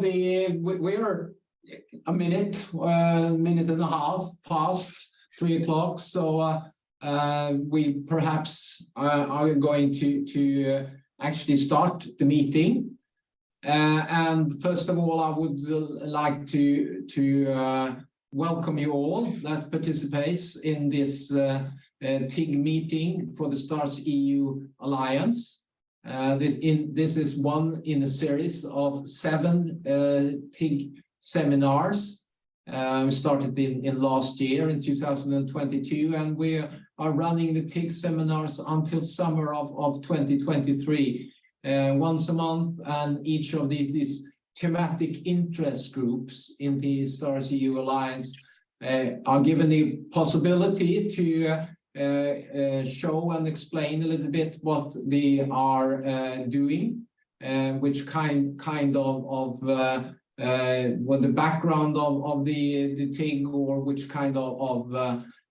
we're a minute and a half past 3 o'clock. So we perhaps are going to actually start the meeting. And first of all, I would like to welcome you all that participates in this TIG meeting for the STARS EU Alliance. This is one in a series of 7 TIG seminars. We started in last year in 2022, and we are running the TIG seminars until summer of 2023. Once a month, and each of these thematic interest groups in the STARS EU Alliance are given the possibility to show and explain a little bit what they are doing, which kind of what the background of the TIG, or which kind of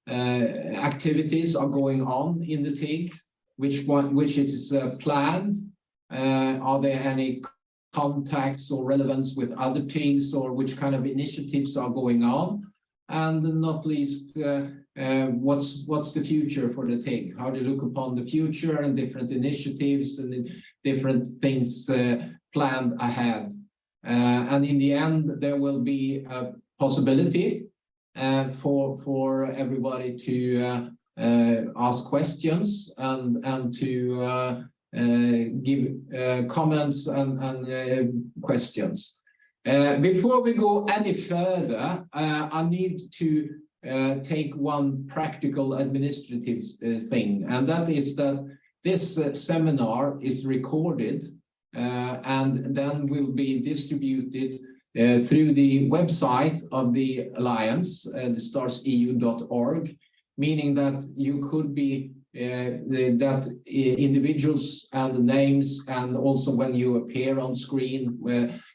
activities are going on in the TIG, which is planned. Are there any contacts or relevance with other TIGs, or which kind of initiatives are going on? And not least, what's the future for the TIG? How do you look upon the future and different initiatives and different things planned ahead? And in the end, there will be a possibility for everybody to ask questions and to give comments and questions. Before we go any further, I need to take one practical administrative thing, and that is that this seminar is recorded and then will be distributed through the website of the Alliance, the starseu.org, meaning that you could be that individuals and the names, and also when you appear on screen,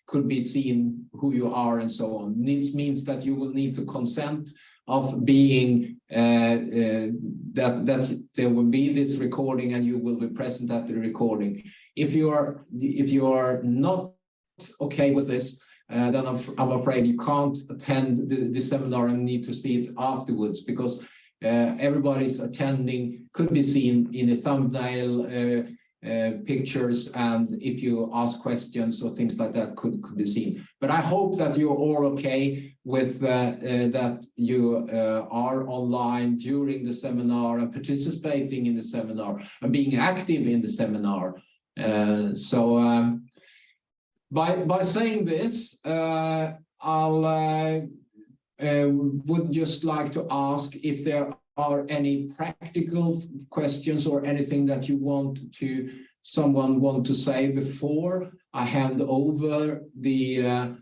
could be seen who you are and so on. This means that you will need to consent of being that there will be this recording, and you will be present at the recording. If you are not okay with this, then I'm afraid you can't attend the seminar and need to see it afterwards, because everybody's attending could be seen in the thumbnail pictures, and if you ask questions or things like that could be seen. But I hope that you're all okay with that you are online during the seminar and participating in the seminar and being active in the seminar. So by saying this, I'll would just like to ask if there are any practical questions or anything that you someone want to say before I hand over the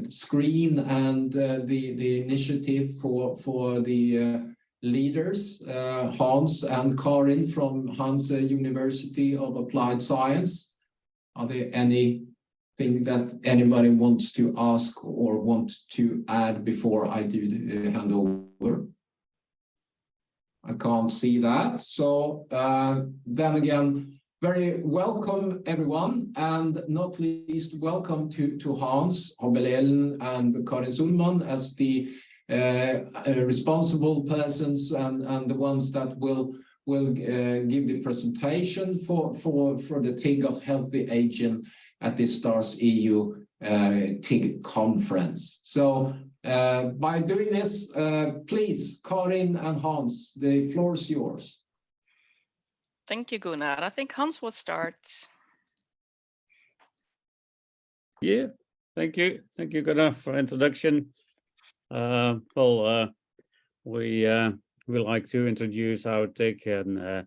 screen and the initiative for the leaders, Hans and Karin from Hanze University of Applied Science. Are there anything that anybody wants to ask or want to add before I do the handover? I can't see that. So then again, very welcome everyone, and not least welcome to Hans, Hobbelen and Karin Sulmann as the responsible persons and the ones that will give the presentation for the TIG of healthy aging at the STARS EU TIG conference. So by doing this, please, Karin and Hans, the floor is yours. Thank you, Gunnar. I think Hans will start. Yeah, thank you. Thank you, Gunnar, for introduction. We like to introduce our TIG and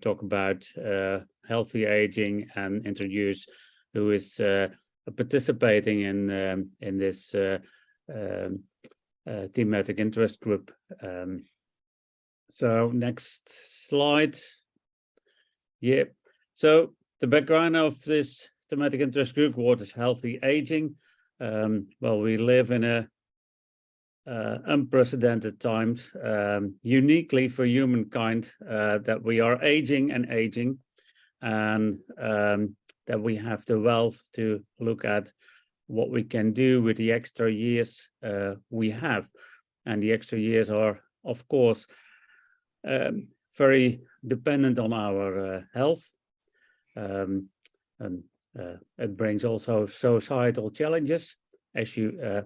talk about healthy aging and introduce who is participating in this thematic interest group. So next slide. Yeah, so the background of this thematic interest group, what is healthy aging? Well, we live in unprecedented times, uniquely for humankind, that we are aging, and that we have the wealth to look at what we can do with the extra years we have. And the extra years are, of course, very dependent on our health. It brings also societal challenges, as you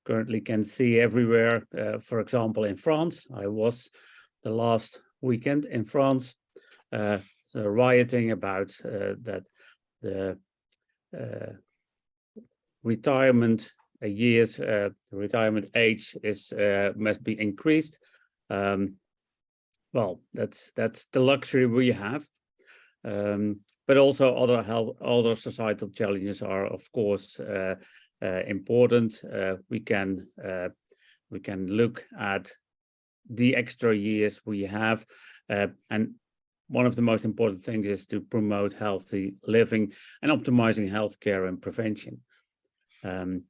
currently can see everywhere. For example, in France, I was the last weekend in France, so rioting about that the retirement years, retirement age is must be increased. Well, that's the luxury we have. But also other societal challenges are, of course, important. We can look at the extra years we have, and one of the most important things is to promote healthy living and optimizing healthcare and prevention. And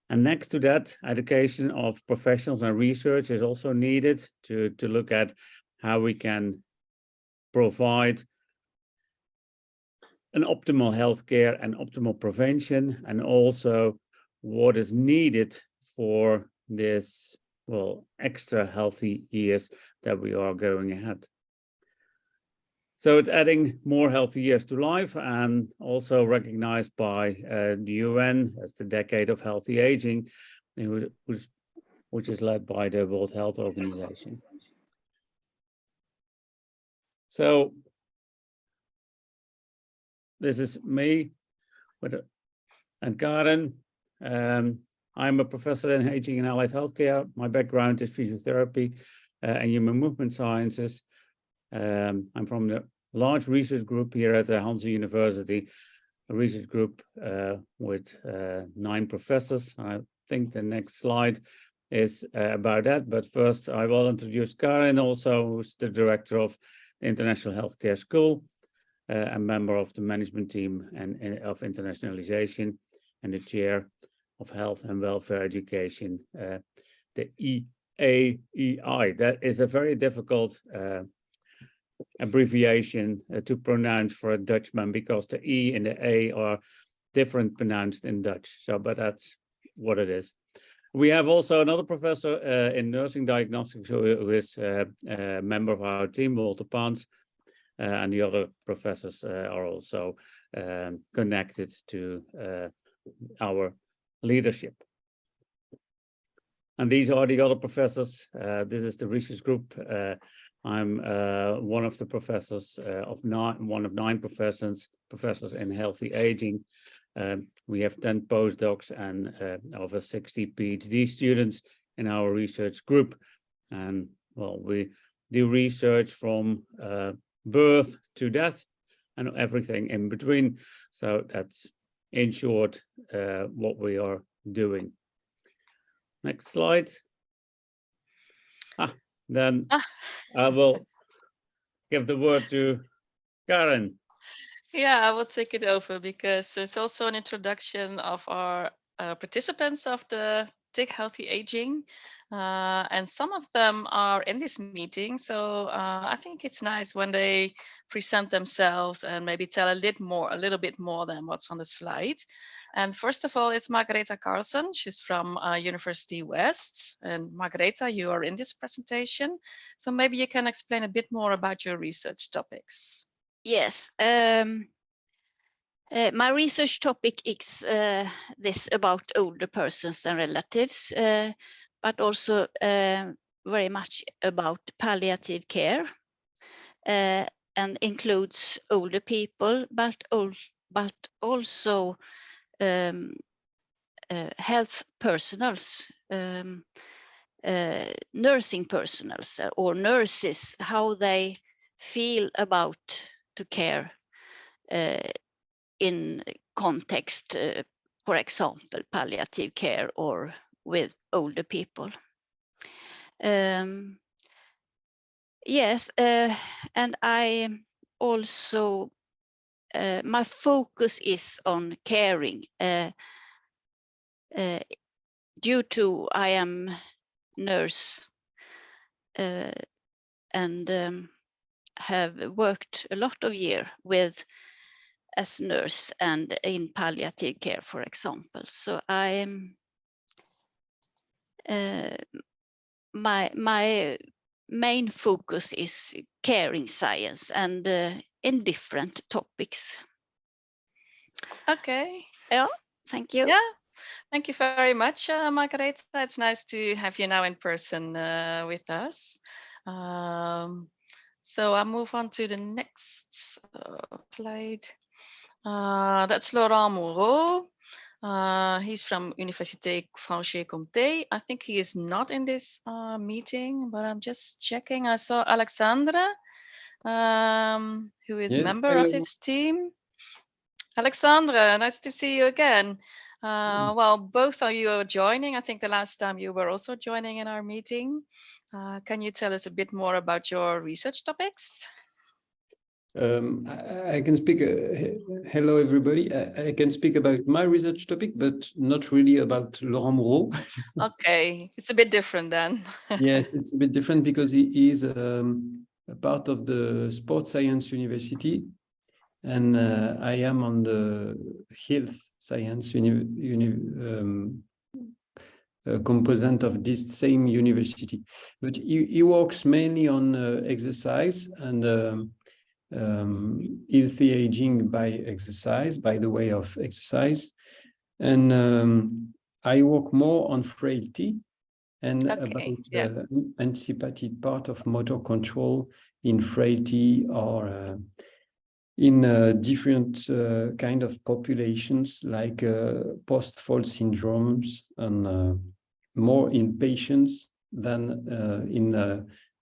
next to that, education of professionals and research is also needed to look at how we can provide an optimal healthcare and optimal prevention, and also what is needed for this, well, extra healthy years that we are going ahead. So it's adding more healthy years to life, and also recognized by the UN as the Decade of Healthy Aging, which is led by the World Health Organization. So this is me and Karin. I'm a professor in aging and allied healthcare. My background is physiotherapy and human movement sciences. I'm from the large research group here at the Hanze University, a research group with 9 professors. I think the next slide is about that. But first, I will introduce Karin, also, who's the director of the International Healthcare School, a member of the management team and of internationalization, and the chair of health and welfare education, the EAEI. That is a very difficult abbreviation to pronounce for a Dutchman, because the E and the A are different pronounced in Dutch. So, but that's what it is. We have also another professor in nursing diagnostics who is a member of our team, Walter Pans, and the other professors are also connected to our leadership. And these are the other professors. This is the research group. I'm one of the professors one of 9 professors in healthy aging. We have 10 postdocs and over 60 PhD students in our research group. And well, we do research from birth to death and everything in between. So that's, in short, what we are doing. Next slide. Then I will give the word to Karin. Yeah, I will take it over, because it's also an introduction of our participants of the TIG Healthy Aging. And some of them are in this meeting. So I think it's nice when they present themselves and maybe tell a little bit more than what's on the slide. And first of all, it's Margaretha Carlson. She's from University West. And Margaretha, you are in this presentation. So maybe you can explain a bit more about your research topics. Yes, my research topic is this about older persons and relatives, but also very much about palliative care, and includes older people, but also health personals, nursing personals or nurses, how they feel about to care in context, for example, palliative care or with older people. Yes, and I also, my focus is on caring. Due to I am nurse and have worked a lot of years with as nurse and in palliative care, for example. So my main focus is caring science and in different topics. Okay. Yeah, thank you. Yeah. Thank you very much, Margaretha. It's nice to have you now in person with us. So I'll move on to the next slide. That's Laurent Moreau. He's from Université Franche-Comté. I think he is not in this meeting, but I'm just checking. I saw Alexandra, who is a member of his team. Alexandra, nice to see you again. Well, both of you are joining. I think the last time you were also joining in our meeting. Can you tell us a bit more about your research topics? I can speak. Hello, everybody. I can speak about my research topic, but not really about Laurent Moreau. Okay, it's a bit different then. Yes, it's a bit different because he is a part of the Sports Science University, and I am on the Health Science component of this same university. But he works mainly on exercise and healthy aging by exercise, by the way of exercise. And I work more on frailty and Okay, about anticipated part of motor control in frailty or in different kind of populations like post-fall syndromes and more in patients than in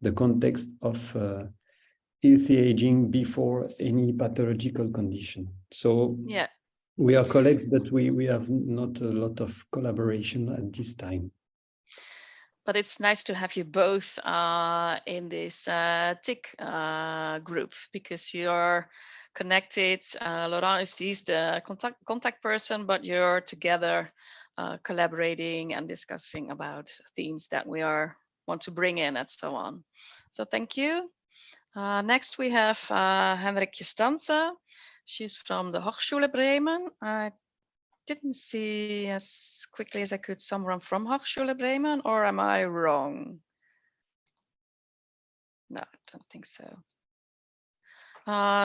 the context of healthy aging before any pathological condition. So yeah, we are colleagues, but we have not a lot of collaboration at this time. but it's nice to have you both in this TIG group because you're connected. Laurent is the contact person, but you're together collaborating and discussing about themes that we want to bring in and so on. So thank you. Next we have Henrikje Stanze. She's from the Hochschule Bremen. I didn't see as quickly as I could someone from Hochschule Bremen, or am I wrong? No, I don't think so.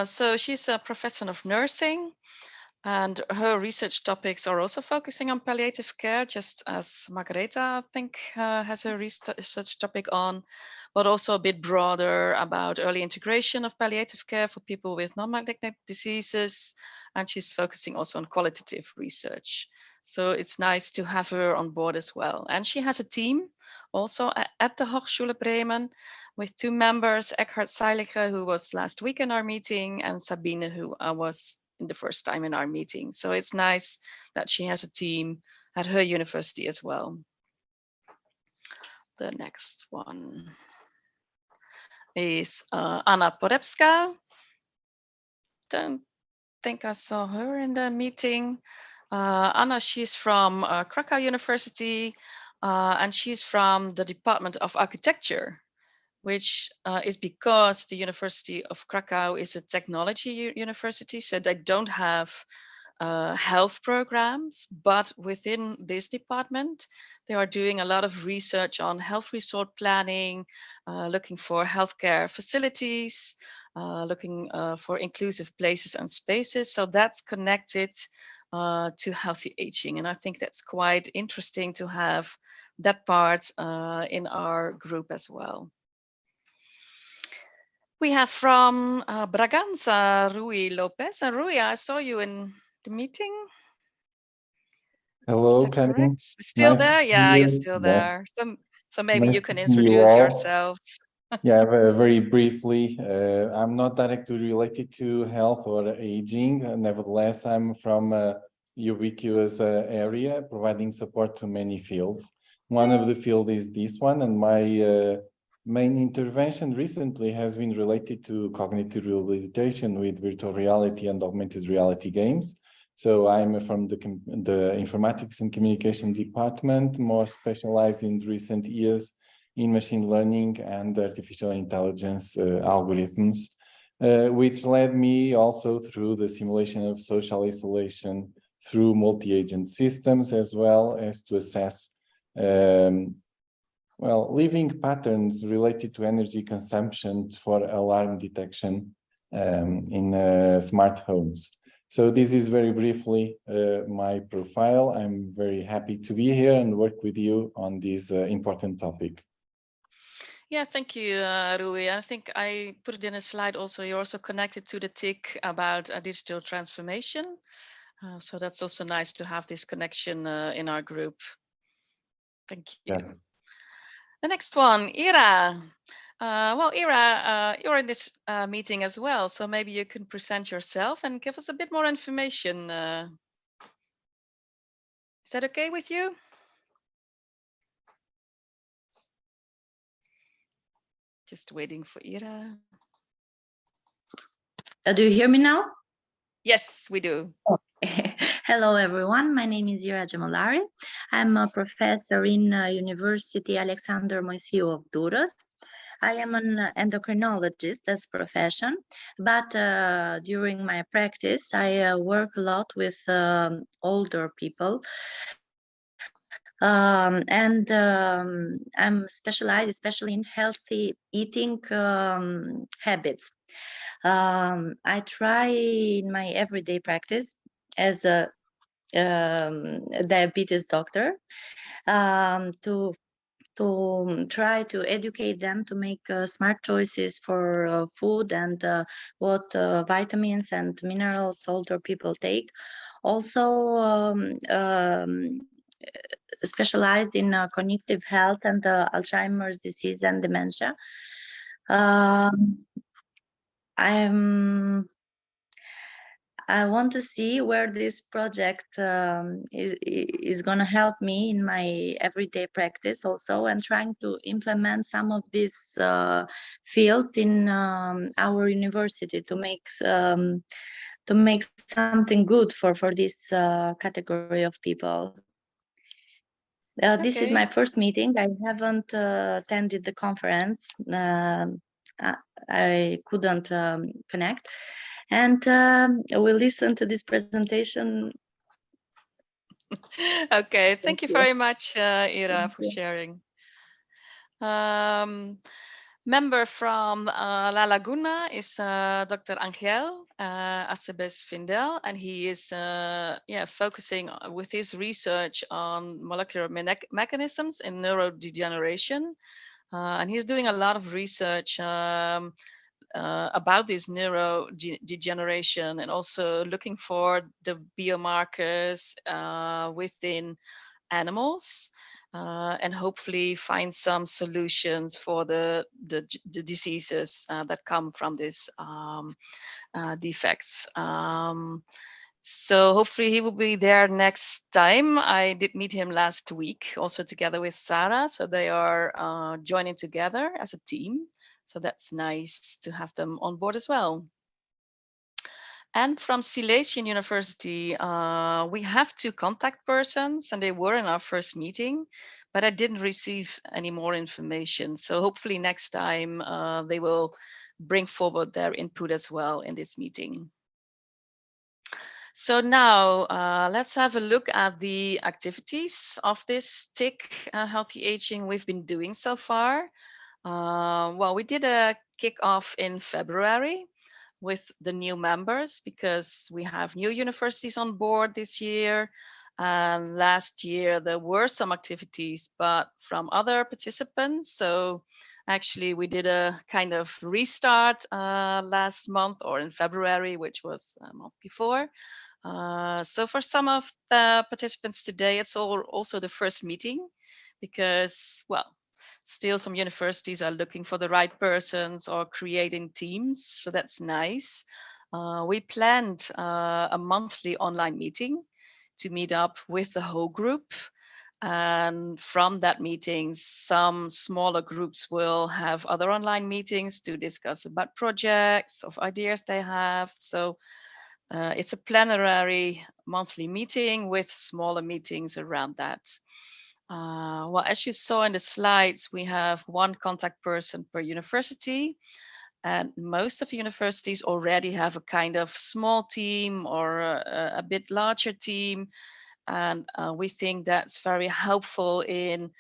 So she's a professor of nursing, and her research topics are also focusing on palliative care, just as Margaretha, I think, has her research topic on, but also a bit broader about early integration of palliative care for people with non-malignant diseases. And she's focusing also on qualitative research. So it's nice to have her on board as well. And she has a team also at the Hochschule Bremen with 2 members, Eckhard Seiliger, who was last week in our meeting, and Sabine, who was in the first time in our meeting. So it's nice that she has a team at her university as well. The next one is Anna Porepska. Don't think I saw her in the meeting. Anna, she's from Krakow University, and she's from the Department of Architecture, which is because the University of Krakow is a technology university, so they don't have health programs, but within this department, they are doing a lot of research on health resort planning, looking for healthcare facilities, looking for inclusive places and spaces. So that's connected to healthy aging. And I think that's quite interesting to have that part in our group as well. We have from Braganza, Rui Lopez. And Rui, I saw you in the meeting. Hello, Karin. Still there? Yeah, you're still Yes. there. So maybe Nice you can to see you introduce all. yourself. Yeah, very briefly. I'm not directly related to health or aging. Nevertheless, I'm from a ubiquitous area, providing support to many fields. One of the fields is this one, and my main intervention recently has been related to cognitive rehabilitation with virtual reality and augmented reality games. So I'm from the informatics and communication department, more specialized in recent years in machine learning and artificial intelligence algorithms. which led me also through the simulation of social isolation through multi-agent systems, as well as to assess living patterns related to energy consumption for alarm detection in smart homes. So this is very briefly my profile. I'm very happy to be here and work with you on this important topic. Yeah, thank you, Rui. I think I put it in a slide also. You're also connected to the TIG about digital transformation. So that's also nice to have this connection in our group. Thank you. Yes. The next one, Ira. Ira, you're in this meeting as well, so maybe you can present yourself and give us a bit more information. Is that okay with you? Just waiting for Ira. Do you hear me now? Yes, we do. Hello, everyone. My name is Ira Jamalari. I'm a professor in University Alexander Moisiu of Durrës. I am an endocrinologist as profession, but during my practice, I work a lot with older people. I'm specialized especially in healthy eating habits. I try in my everyday practice as a diabetes doctor to try to educate them to make smart choices for food and what vitamins and minerals older people take. Also specialized in cognitive health and Alzheimer's disease and dementia. I want to see where this project is going to help me in my everyday practice also, and trying to implement some of these fields in our university to make something good for this category of people. This is my first meeting. I haven't attended the conference. I couldn't connect. And we'll listen to this presentation. Okay, thank you very much, Ira, for sharing. Member from La Laguna is Dr. Angel Acebes-Findel, and he is focusing with his research on molecular mechanisms in neurodegeneration. And he's doing a lot of research about this neurodegeneration and also looking for the biomarkers within animals and hopefully find some solutions for the diseases that come from these defects. So hopefully he will be there next time. I did meet him last week, also together with Sarah. So they are joining together as a team. So that's nice to have them on board as well. And from Silesian University, we have 2 contact persons, and they were in our first meeting, but I didn't receive any more information. So hopefully next time they will bring forward their input as well in this meeting. So now let's have a look at the activities of this TIG Healthy Aging we've been doing so far. Well, we did a kickoff in February with the new members because we have new universities on board this year. And last year there were some activities, but from other participants. So actually we did a kind of restart last month or in February, which was a month before. So for some of the participants today, it's also the first meeting because, well, still some universities are looking for the right persons or creating teams. So that's nice. We planned a monthly online meeting to meet up with the whole group. And from that meeting, some smaller groups will have other online meetings to discuss about projects of ideas they have. So it's a plenary monthly meeting with smaller meetings around that. Well, as you saw in the slides, we have 1 contact person per university. And most of universities already have a kind of small team or a bit larger team. And we think that's very helpful in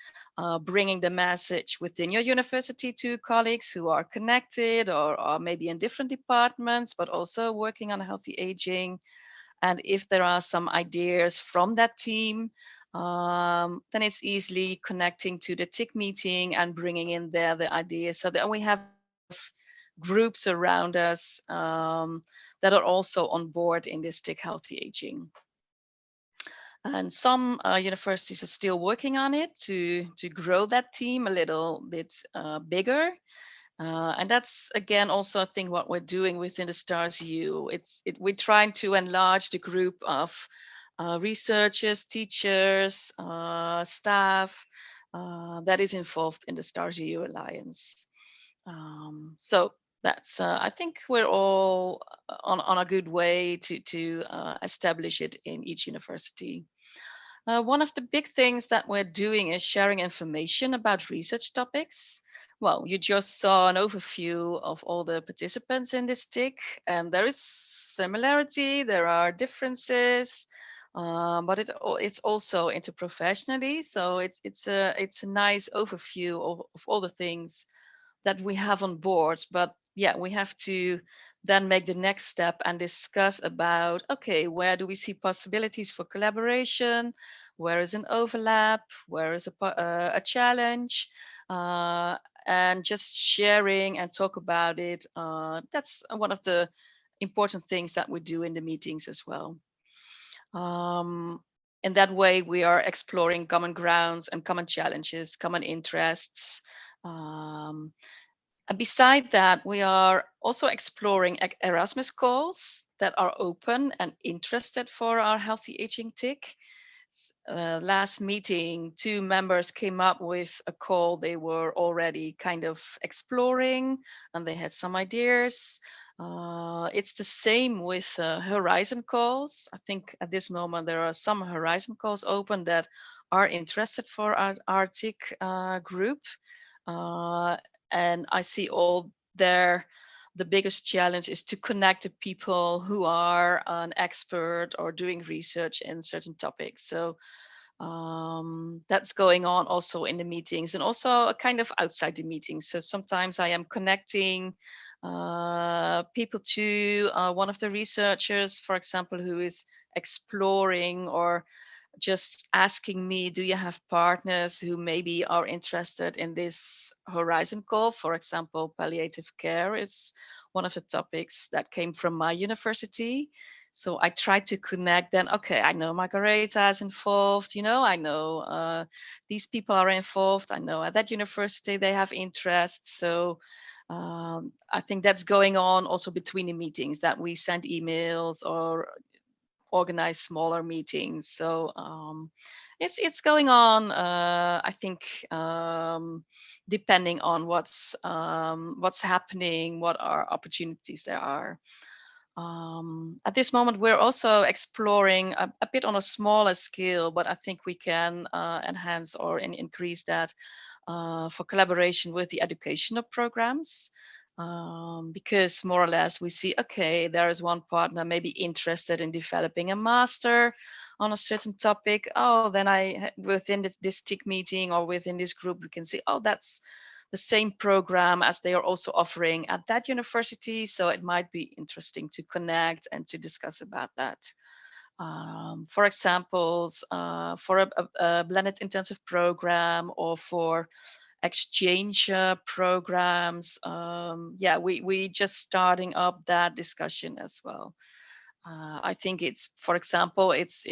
bringing the message within your university to colleagues who are connected or maybe in different departments, but also working on healthy aging. And if there are some ideas from that team, then it's easily connecting to the TIG meeting and bringing in there the ideas so that we have groups around us that are also on board in this TIG healthy aging. And some universities are still working on it to grow that team a little bit bigger. And that's again also I think what we're doing within the STARS EU. We're trying to enlarge the group of researchers, teachers, staff that is involved in the STARS EU Alliance. So that's I think we're all on a good way to establish it in each university. One of the big things that we're doing is sharing information about research topics. Well, you just saw an overview of all the participants in this TIG, and there is similarity, there are differences, but it's also interprofessionally. So it's a nice overview of all the things that we have on board. But yeah, we have to then make the next step and discuss about, okay, where do we see possibilities for collaboration? Where is an overlap? Where is a challenge? And just sharing and talk about it. That's one of the important things that we do in the meetings as well. In that way, we are exploring common grounds and common challenges, common interests. And beside that, we are also exploring Erasmus calls that are open and interested for our healthy aging TIG. Last meeting, 2 members came up with a call they were already kind of exploring, and they had some ideas. It's the same with Horizon calls. I think at this moment there are some Horizon calls open that are interested for our TIG group. And I see all there, the biggest challenge is to connect the people who are an expert or doing research in certain topics. So that's going on also in the meetings and also a kind of outside the meetings. So sometimes I am connecting people to one of the researchers, for example, who is exploring or just asking me, do you have partners who maybe are interested in this Horizon call? For example, palliative care is one of the topics that came from my university. So I try to connect then, okay, I know Margareta is involved, I know these people are involved. I know at that university they have interest. So I think that's going on also between the meetings, that we send emails or organize smaller meetings. So it's going on. I think depending on what's happening, what are opportunities there are. At this moment, we're also exploring a bit on a smaller scale, but I think we can enhance or increase that for collaboration with the educational programs. Because more or less we see, okay, there is one partner maybe interested in developing a master on a certain topic. Oh, then within this TIG meeting or within this group, we can see, oh, that's the same program as they are also offering at that university. So it might be interesting to connect and to discuss about that. For examples, for a blended intensive program or for exchange programs. Yeah, we just starting up that discussion as well. I think it's, for example, it's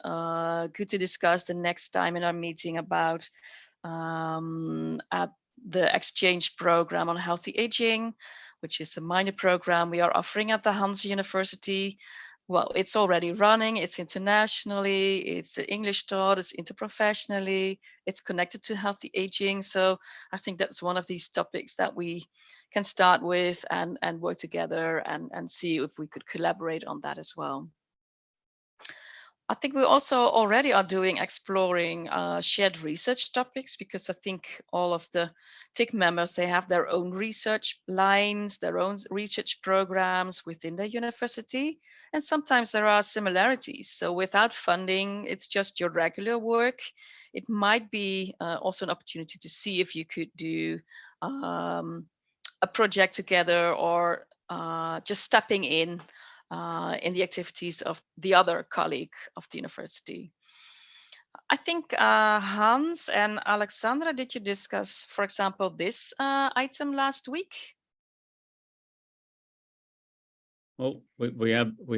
good to discuss the next time in our meeting about at the exchange program on healthy aging, which is a minor program we are offering at the Hanze University. Well, it's already running, it's internationally, it's English taught, it's interprofessionally, it's connected to healthy aging. So I think that's one of these topics that we can start with and work together and see if we could collaborate on that as well. I think we also already are exploring shared research topics, because I think all of the TIG members, they have their own research lines, their own research programs within the university, and sometimes there are similarities. So without funding, it's just your regular work. It might be also an opportunity to see if you could do a project together, or just stepping in the activities of the other colleague of the university. I think Hans and Alexandra, did you discuss, for example, this item last week? Well, we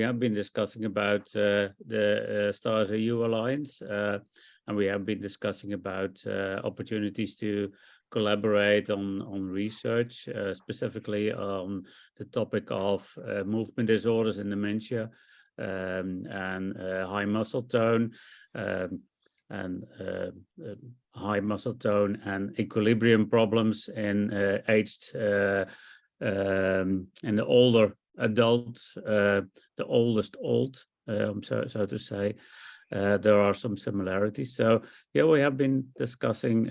have been discussing about the Stars EU Alliance, and we have been discussing about opportunities to collaborate on research, specifically on the topic of movement disorders in dementia, and high muscle tone, and high muscle tone and equilibrium problems in aged and the older adults, the oldest old, so to say. There are some similarities. So yeah, we have been discussing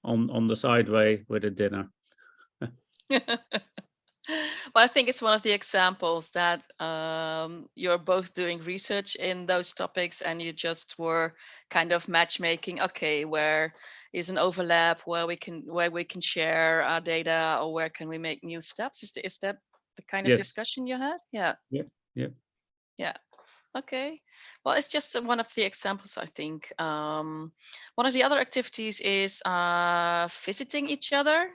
on the sideway with a dinner. Well, I think it's one of the examples that you're both doing research in those topics, and you just were kind of matchmaking. Okay, where is an overlap where we can share our data, or where can we make new steps? Is that the kind of Yes. discussion you had? Yeah. Yeah. Okay. Well, it's just one of the examples, I think. One of the other activities is visiting each other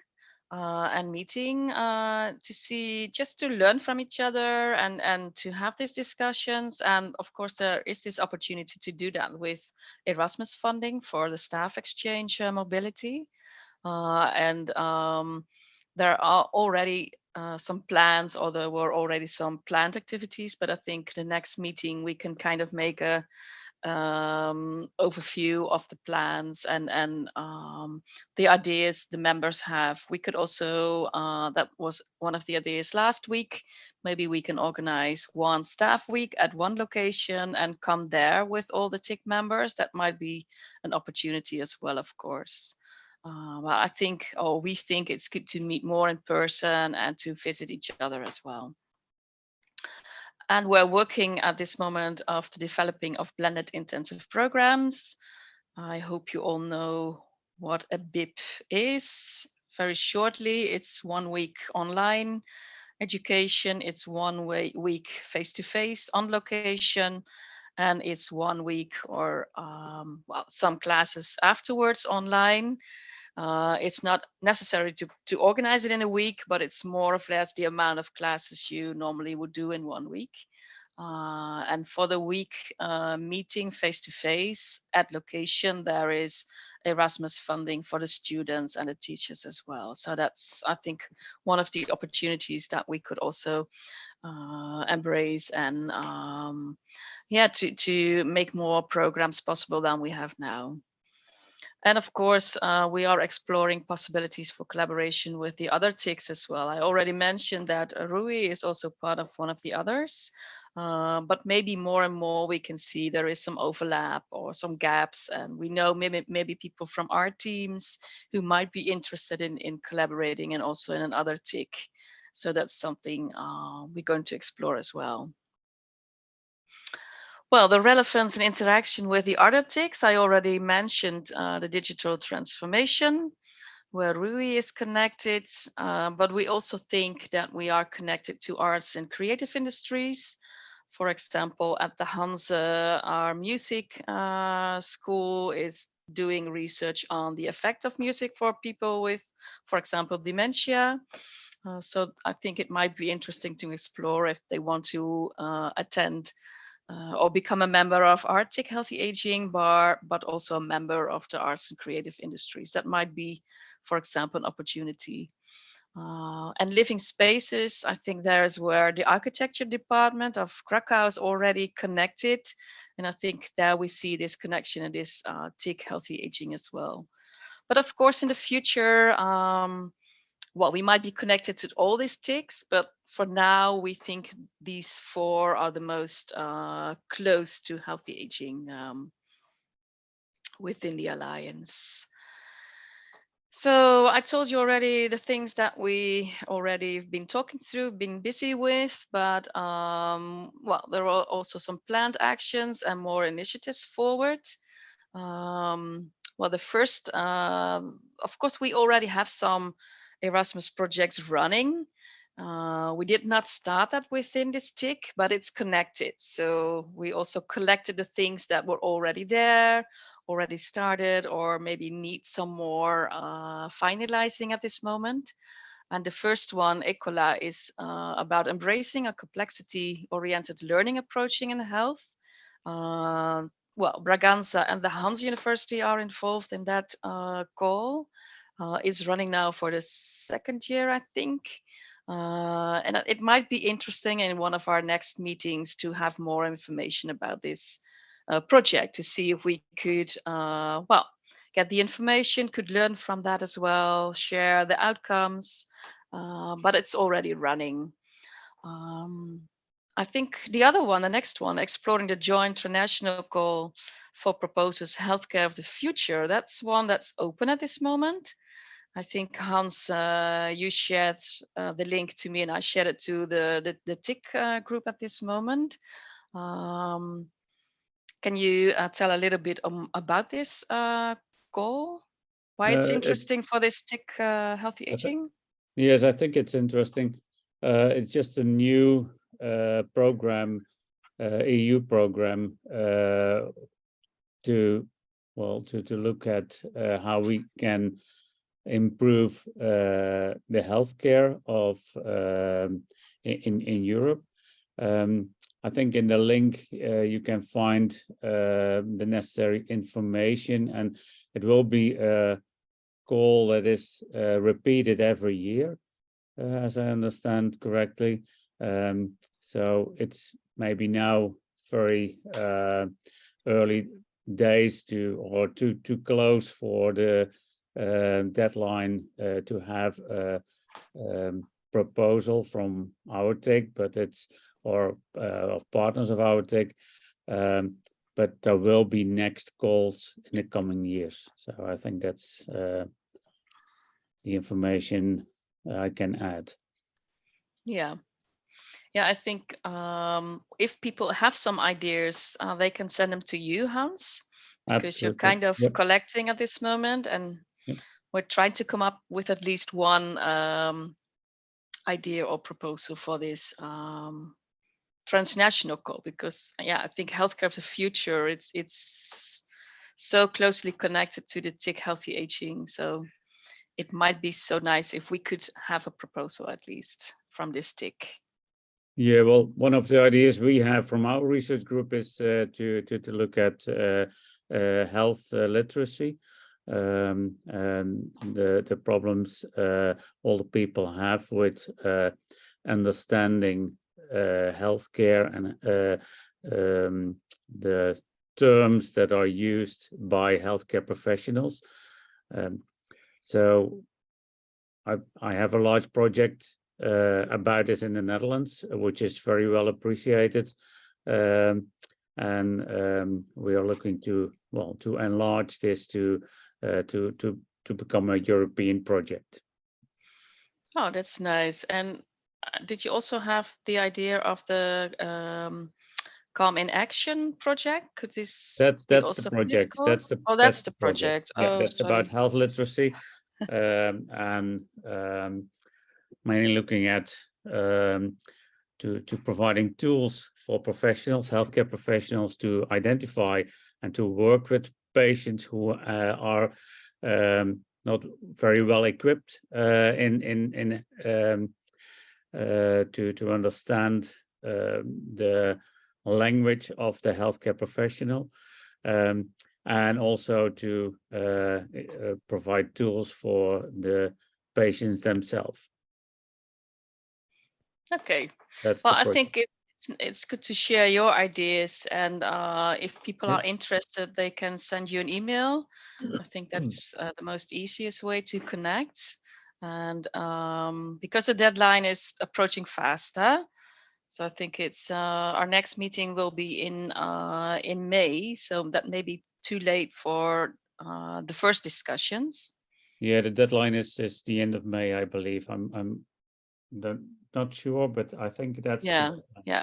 and meeting to learn from each other, and to have these discussions. And of course, there is this opportunity to do that with Erasmus funding for the staff exchange mobility. And there are already some plans, or there were already some planned activities, but I think the next meeting we can kind of make a overview of the plans, and the ideas the members have. We could also, that was one of the ideas last week, maybe we can organize one staff week at one location and come there with all the TIC members. That might be an opportunity as well, of course. But I think, or we think, it's good to meet more in person and to visit each other as well. And we're working at this moment of the developing of blended intensive programs. I hope you all know what a BIP is. Very shortly, it's 1 week online education, it's 1 week face-to-face on location, and it's 1 week or some classes afterwards online. It's not necessary to organize it in a week, but it's more or less the amount of classes you normally would do in 1 week. And for the week meeting face-to-face at location, there is Erasmus funding for the students and the teachers as well. So that's, I think, one of the opportunities that we could also embrace, and to make more programs possible than we have now. And of course, we are exploring possibilities for collaboration with the other TICs as well. I already mentioned that Rui is also part of one of the others, but maybe more and more we can see there is some overlap or some gaps, and we know maybe people from our teams who might be interested in collaborating and also in another TIC. So that's something we're going to explore as well. Well, the relevance and interaction with the other TICs, I already mentioned the digital transformation, where Rui is connected, but we also think that we are connected to arts and creative industries. For example, at the Hanze, our music school is doing research on the effect of music for people with, for example, dementia. So I think it might be interesting to explore if they want to attend or become a member of Arctic Healthy Aging Bar, but also a member of the arts and creative industries. That might be, for example, an opportunity. And living spaces, I think there is where the architecture department of Krakow is already connected. And I think there we see this connection and this TIC healthy aging as well. But of course, in the future, well, we might be connected to all these TIGs, but for now, we think these 4 are the most close to healthy aging within the Alliance. So I told you already the things that we already been talking through, been busy with, but well, there are also some planned actions and more initiatives forward. Well, the first, of course, we already have some Erasmus projects running. We did not start that within this TIG, but it's connected. So we also collected the things that were already there, already started, or maybe need some more finalizing at this moment. And the first one, ECOLA, is about embracing a complexity-oriented learning approaching in health. Well, Braganza and the Hanze University are involved in that call. It's running now for the 2nd year, I think. And it might be interesting in one of our next meetings to have more information about this project, to see if we could, well, get the information, could learn from that as well, share the outcomes, but it's already running. I think the other one, the next one, exploring the joint international call for proposals healthcare of the future. That's one that's open at this moment. I think Hans, you shared the link to me, and I shared it to the TIG group at this moment. Can you tell a little bit about this goal? Why it's interesting for this TIG healthy aging? Yes, I think it's interesting. It's just a new program, EU program, to look at how we can improve the healthcare of in Europe. I think in the link you can find the necessary information, and it will be a call that is repeated every year, as I understand correctly. So it's maybe now very early days too close for the deadline to have a proposal from our TIG, but it's of partners of our TIG. But there will be next calls in the coming years. So I think that's the information I can add. Yeah. Yeah, I think if people have some ideas, they can send them to you, Hans, because Absolutely. you're kind of Yep. collecting at this moment, and Yep. we're trying to come up with at least one idea or proposal for this transnational call, because I think healthcare of the future, it's so closely connected to the TIG healthy aging. So it might be so nice if we could have a proposal at least from this TIG. Yeah, well, one of the ideas we have from our research group is to look at health literacy, and the problems all the people have with understanding healthcare and the terms that are used by healthcare professionals. So I have a large project about this in the Netherlands, which is very well appreciated, and we are looking to enlarge this to become a European project. Oh, that's nice. And did you also have the idea of the Calm in Action project? Could this That's be the also for this project. call? That's the That's the project. Yeah, Oh, that's sorry. about health literacy, and mainly looking at to providing tools for professionals, healthcare professionals, to identify and to work with patients who are not very well equipped to understand the language of the healthcare professional, and also to provide tools for the patients themselves. Okay. That's Well, the I project. think it's good to share your ideas, and if people Yeah. are interested, they can send you an email. I think that's the most easiest way to connect. And because the deadline is approaching fast, huh? So I think it's our next meeting will be in May, so that may be too late for the first discussions. Yeah, the deadline is the end of May, I believe. I'm not sure, but I think that's the Yeah, deadline. yeah.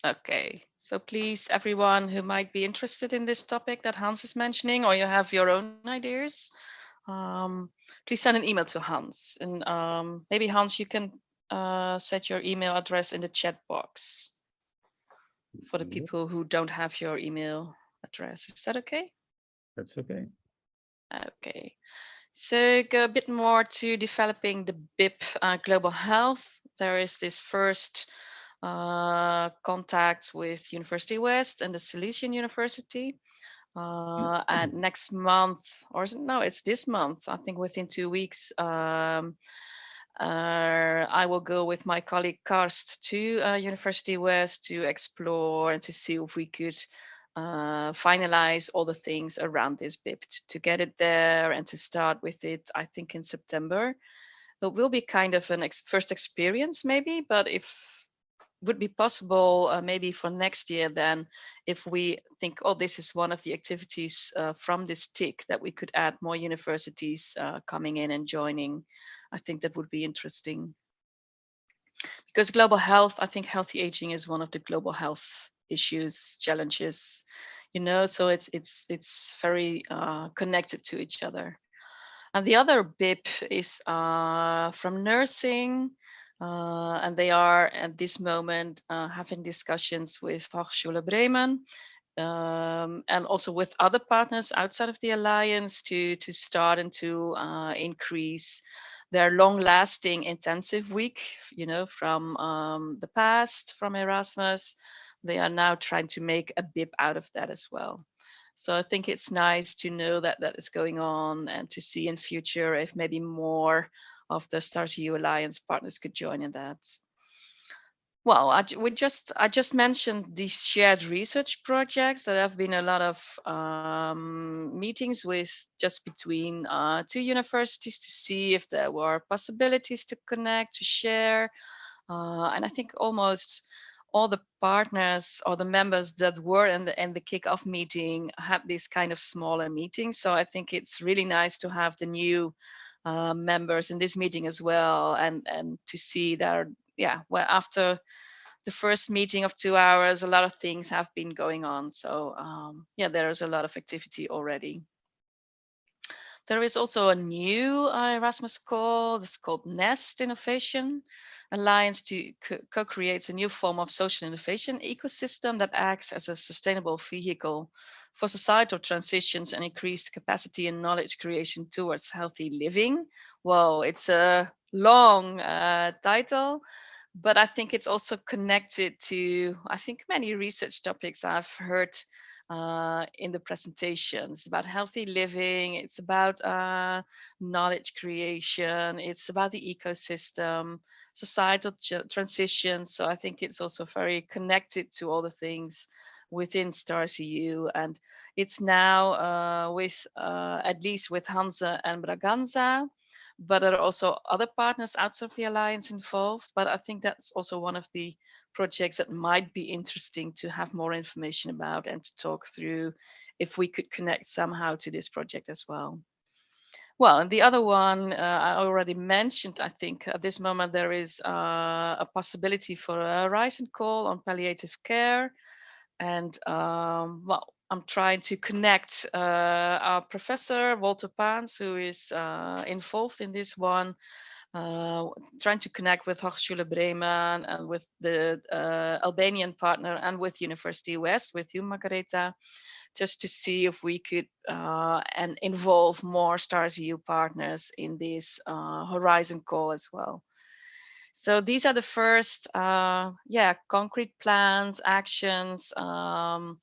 Okay, so please, everyone who might be interested in this topic that Hans is mentioning, or you have your own ideas, please send an email to Hans. And maybe Hans, you can set your email address in the chat box for the Yeah, people who don't have your email address. Is that okay? that's okay. Okay. So go a bit more to developing the BIP global health. There is this first contacts with University West and the Silesian University. And next month, or no, it's this month, I think within 2 weeks, I will go with my colleague Karst to University West to explore and to see if we could finalize all the things around this BIP to get it there and to start with it, I think in September. It will be kind of an first experience maybe, but if would be possible maybe for next year then, if we think, oh, this is one of the activities from this TIG that we could add more universities coming in and joining. I think that would be interesting. Because global health, I think healthy aging is one of the global health issues, challenges, you know, so it's very connected to each other. And the other BIP is from nursing, and they are at this moment having discussions with Hochschule Bremen, and also with other partners outside of the alliance to start and to increase their long-lasting intensive week. You know, from the past, from Erasmus, they are now trying to make a BIP out of that as well. So I think it's nice to know that that is going on and to see in future if maybe more of the Stars EU Alliance partners could join in that. Well, I just mentioned these shared research projects. There have been a lot of meetings with just between two universities to see if there were possibilities to connect, to share. And I think almost all the partners or the members that were in the kickoff meeting had these kind of smaller meetings. So I think it's really nice to have the new members in this meeting as well, and to see that, yeah, well, after the first meeting of 2 hours, a lot of things have been going on. So yeah, there is a lot of activity already. There is also a new Erasmus call. It's called Nest Innovation Alliance to co-creates a new form of social innovation ecosystem that acts as a sustainable vehicle for societal transitions and increased capacity and knowledge creation towards healthy living. Whoa, it's a long title, but I think it's also connected to, I think, many research topics I've heard in the presentations about healthy living. It's about knowledge creation. It's about the ecosystem, societal transition. So I think it's also very connected to all the things within Stars EU. And it's now with, at least with Hanze and Braganza, but there are also other partners outside of the alliance involved. But I think that's also one of the projects that might be interesting to have more information about and to talk through if we could connect somehow to this project as well. Well, and the other one I already mentioned, I think at this moment there is a possibility for a rise and call on palliative care. And well, I'm trying to connect our professor, Walter Paans, who is involved in this one, trying to connect with Hochschule Bremen and with the Albanian partner and with University West, with you, Margareta, just to see if we could and involve more Stars EU partners in this Horizon call as well. So these are the first, yeah, concrete plans, actions, and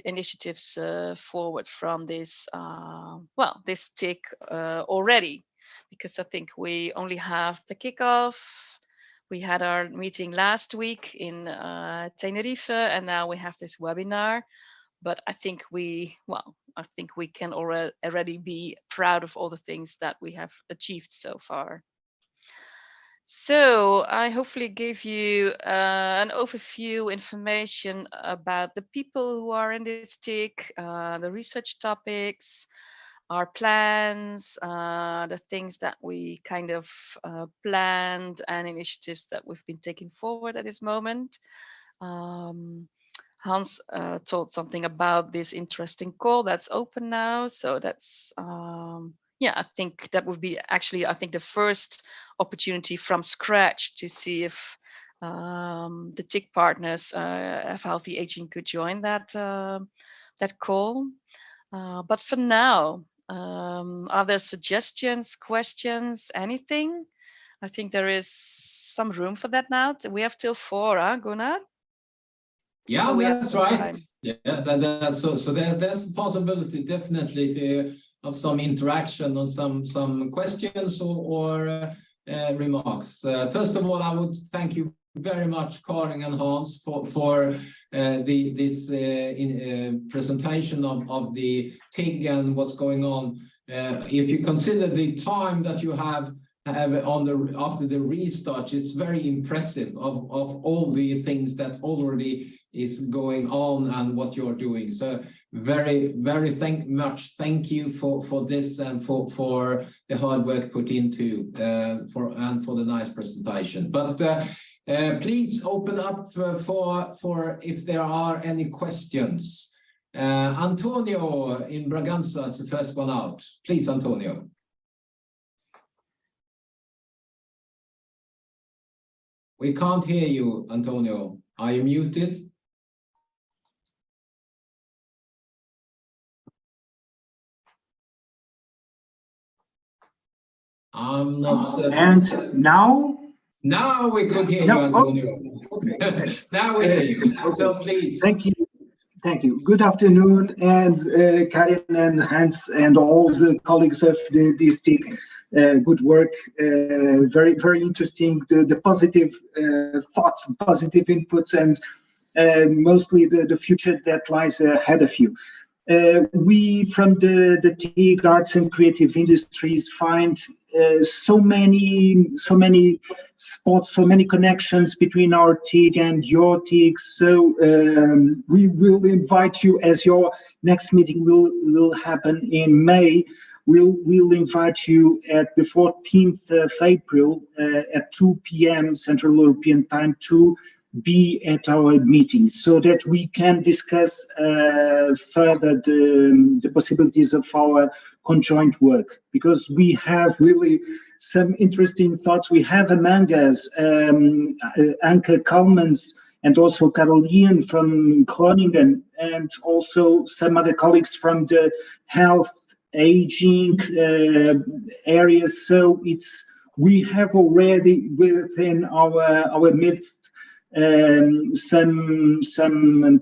initiatives forward from this, well, this TIG already, because I think we only have the kickoff. We had our meeting last week in Tenerife, and now we have this webinar. but I think we can already be proud of all the things that we have achieved so far. So I hopefully gave you an overview information about the people who are in this TIG, the research topics, our plans, the things that we kind of planned, and initiatives that we've been taking forward at this moment. Hans told something about this interesting call that's open now. So that's, yeah, I think that would be actually, I think, the first opportunity from scratch to see if the TIG partners of Healthy Aging could join that, that call. But for now, are there suggestions, questions, anything? I think there is some room for that now. We have till 4, huh, Gunnar? Yeah, So that's right. time. Yeah, there's a possibility definitely of some interaction or some questions or remarks. First of all, I would thank you very much, Karin and Hans, for this presentation of the TIG and what's going on. If you consider the time that you have after the restart, it's very impressive of all the things that already is going on and what you're doing. So very thank you for this and for the hard work put into for the nice presentation. But please open up for if there are any questions. Antonio in Braganza is the first one out. Please, Antonio. We can't hear you, Antonio. Are you muted? I'm not certain. And now? Now we could hear you, Antonio. Okay. Now we hear you. So please. Thank you. Thank you. Good afternoon, and Karin and Hans and all the colleagues of this TIG. Good work. Very, very interesting. The positive thoughts, positive inputs, and mostly the future that lies ahead of you. We from the TIG Arts and Creative Industries find so many spots, so many connections between our TIG and your TIG. So we will invite you, as your next meeting will happen in May. We'll invite you at the 14th of April at 2 p.m. Central European Time to be at our meeting, so that we can discuss further the possibilities of our conjoint work, because we have really some interesting thoughts. We have among us Anke Kalmans and also Caroline from Groningen, and also some other colleagues from the health aging areas. So we have already within our midst some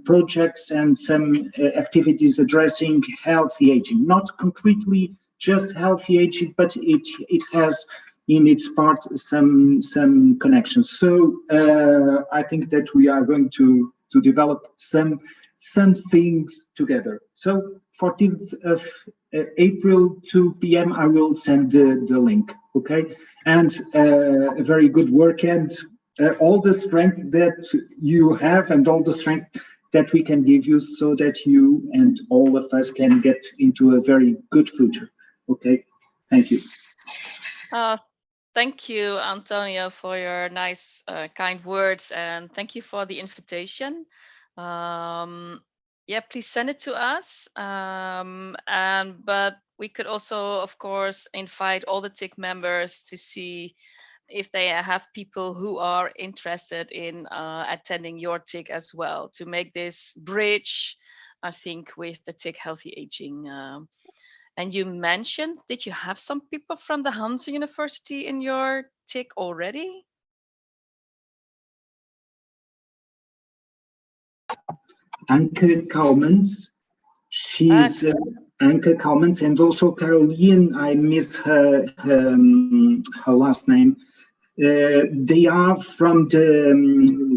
projects and some activities addressing healthy aging, not concretely just healthy aging, but it has in its part some connections. So I think that we are going to develop some things together. So 14th of April, 2 p.m. I will send the link. Okay, and a very good work, and all the strength that you have and all the strength that we can give you, so that you and all of us can get into a very good future. Okay, thank you. Thank you, Antonio, for your nice, kind words, and thank you for the invitation. Yeah, please send it to us. But we could also, of course, invite all the TIG members to see if they have people who are interested in attending your TIG as well, to make this bridge, I think, with the TIG Healthy Aging. And you mentioned, did you have some people from the Hanze University in your TIG already? Anke Kalmans, she's Anke Kalmans, and also Caroline, I missed her last name. They are from the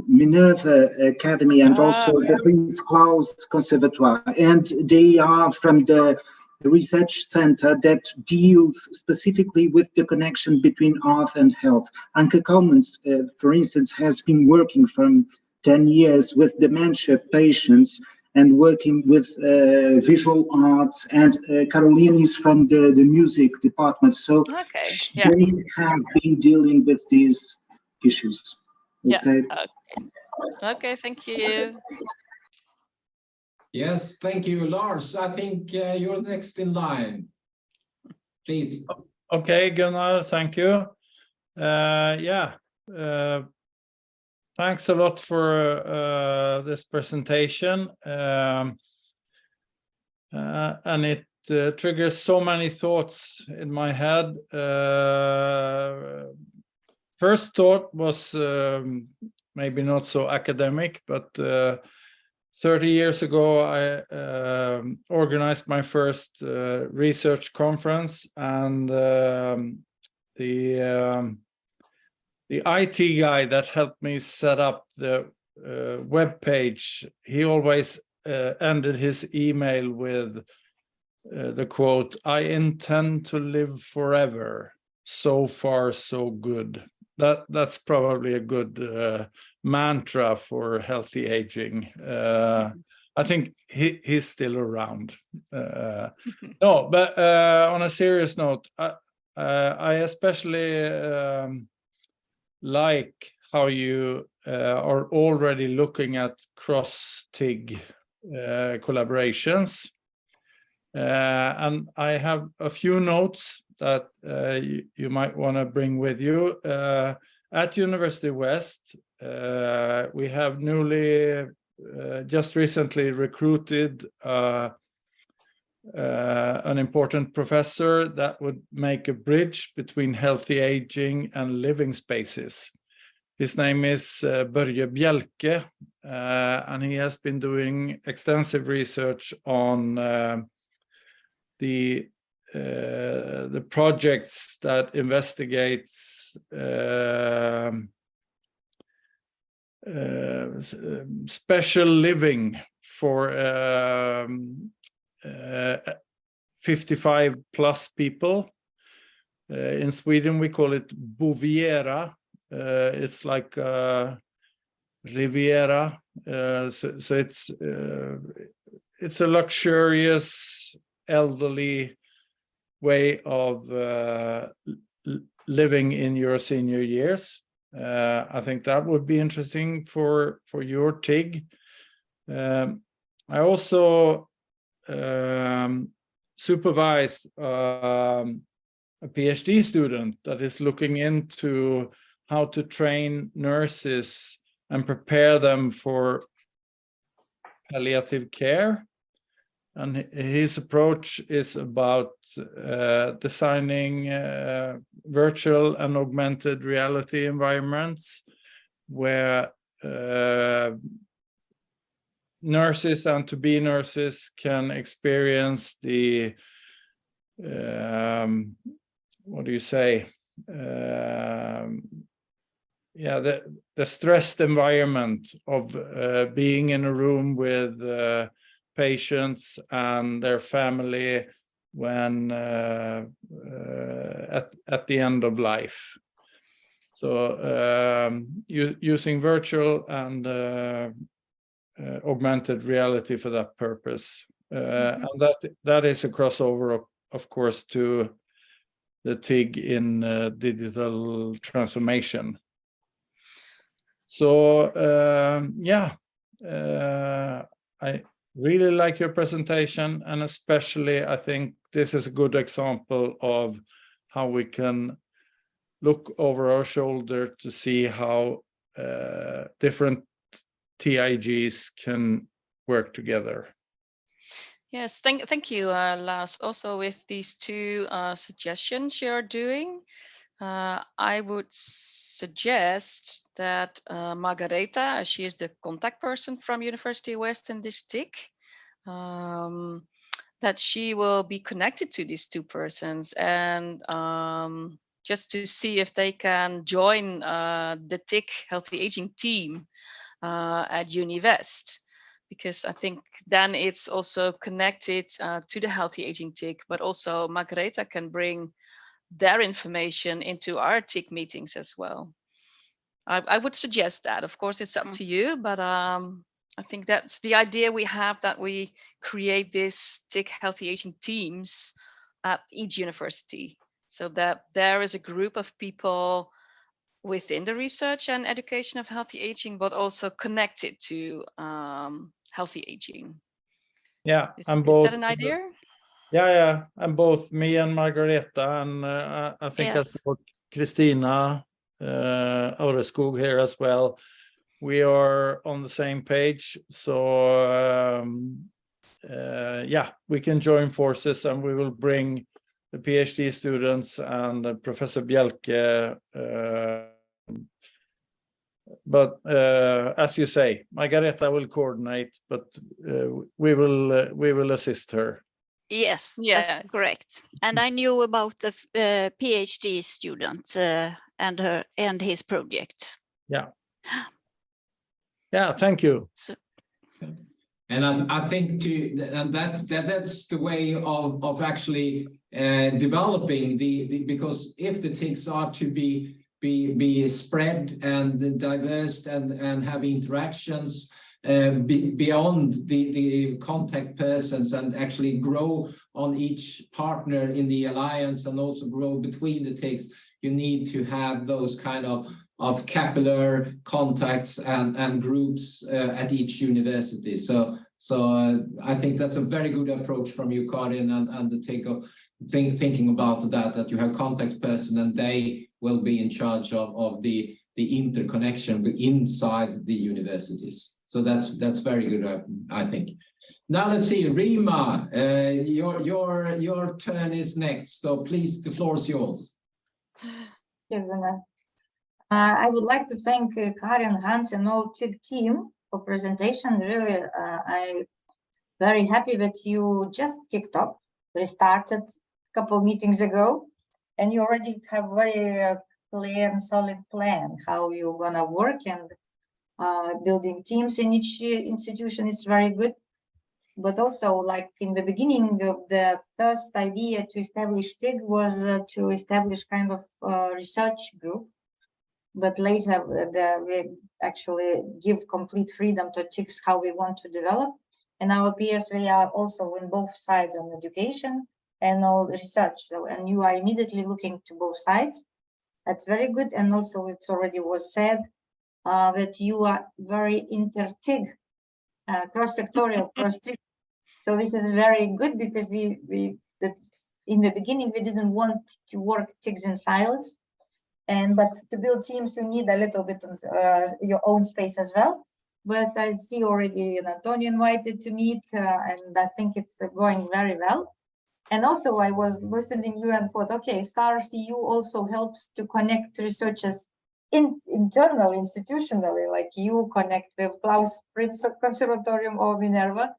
Minerva Academy and also okay. the Prince Claus Conservatoire, and they are from the research center that deals specifically with the connection between art and health. Anke Kalmans, for instance, has been working from 10 years with dementia patients and working with visual arts, and Caroline is from the music department. So Okay. Yeah. they have been dealing with these issues. Okay. Yeah. Okay. Thank you. Yes, thank you, Lars. I think you're next in line. Please. Okay, Gunnar, thank you. Yeah, thanks a lot for this presentation. And it triggers so many thoughts in my head. First thought was maybe not so academic, but 30 years ago, I organized my first research conference, and the IT guy that helped me set up the web page, he always ended his email with the quote, "I intend to live forever. So far, so good." That's probably a good mantra for healthy aging. I think he's still around. No, but on a serious note, I especially like how you are already looking at cross-TIG collaborations. And I have a few notes that you might want to bring with you. At University West, we have newly, just recently recruited an important professor that would make a bridge between healthy aging and living spaces. His name is Börje Bjelke, and he has been doing extensive research on the projects that investigates special living for 55 plus people. In Sweden, we call it Boviera. It's like Riviera. So it's a luxurious, elderly way of living in your senior years. I think that would be interesting for your TIG. I also supervise a PhD student that is looking into how to train nurses and prepare them for palliative care. And his approach is about designing virtual and augmented reality environments where nurses and to-be nurses can experience the, what do you say? Yeah, the stressed environment of being in a room with patients and their family when at the end of life. So using virtual and augmented reality for that purpose. And that is a crossover, of course, to the TIG in digital transformation. So yeah, I really like your presentation, and especially I think this is a good example of how we can look over our shoulder to see how different TIGs can work together. Yes, thank you, Lars. Also, with these two suggestions you're doing, I would suggest that Margareta, as she is the contact person from University West in this TIG, that she will be connected to these two persons and just to see if they can join the TIG Healthy Aging team at Univest, because I think then it's also connected to the Healthy Aging TIG, but also Margaretha can bring their information into our TIG meetings as well. I would suggest that. Of course, it's up to you, but I think that's the idea we have, that we create this TIG Healthy Aging teams at each university, so that there is a group of people within the research and education of healthy aging, but also connected to healthy aging. Yeah, Is both. that an idea? Yeah, and both me and Margaretha, and I think Yes. as well Christina Oreskog here as well, we are on the same page. So yeah, we can join forces, and we will bring the PhD students and Professor Bjelke. But as you say, Margaretha will coordinate, but we will assist her. Yes, Yes. that's correct. And I knew about the PhD student and his project. Yeah. Yeah, thank you. So, And I think that's the way of actually developing because if the TIGs are to be spread and diverse and have interactions beyond the contact persons, and actually grow on each partner in the alliance, and also grow between the TIGs, you need to have those kind of capillary contacts and groups at each university. So I think that's a very good approach from you, Karin, and the TIG of thinking about that you have contact person, and they will be in charge of the interconnection inside the universities. So that's very good, I think. Now let's see, Rima, your turn is next. So please, the floor is yours. I would like to thank Karin, Hanze, and all TIG team for presentation. Really, I'm very happy that you just kicked off. We started a couple meetings ago, and you already have very clear and solid plan how you're gonna work, and building teams in each institution is very good. But also, like in the beginning of the first idea to establish TIG was to establish kind of research group. But later we actually give complete freedom to TIGs how we want to develop. And our peers, we are also in both sides on education and all research. So, and you are immediately looking to both sides. That's very good. And also it's already was said that you are very inter-TIG, cross-sectorial, cross-TIG. So this is very good, because in the beginning, we didn't want to work TIGs in silos. But to build teams, you need a little bit of your own space as well. But I see already Antonio invited to meet, and I think it's going very well. And also I was listening you and thought, okay, STAR-CU also helps to connect researchers internally, institutionally, like you connect with Klaus Prince Conservatorium or Minerva.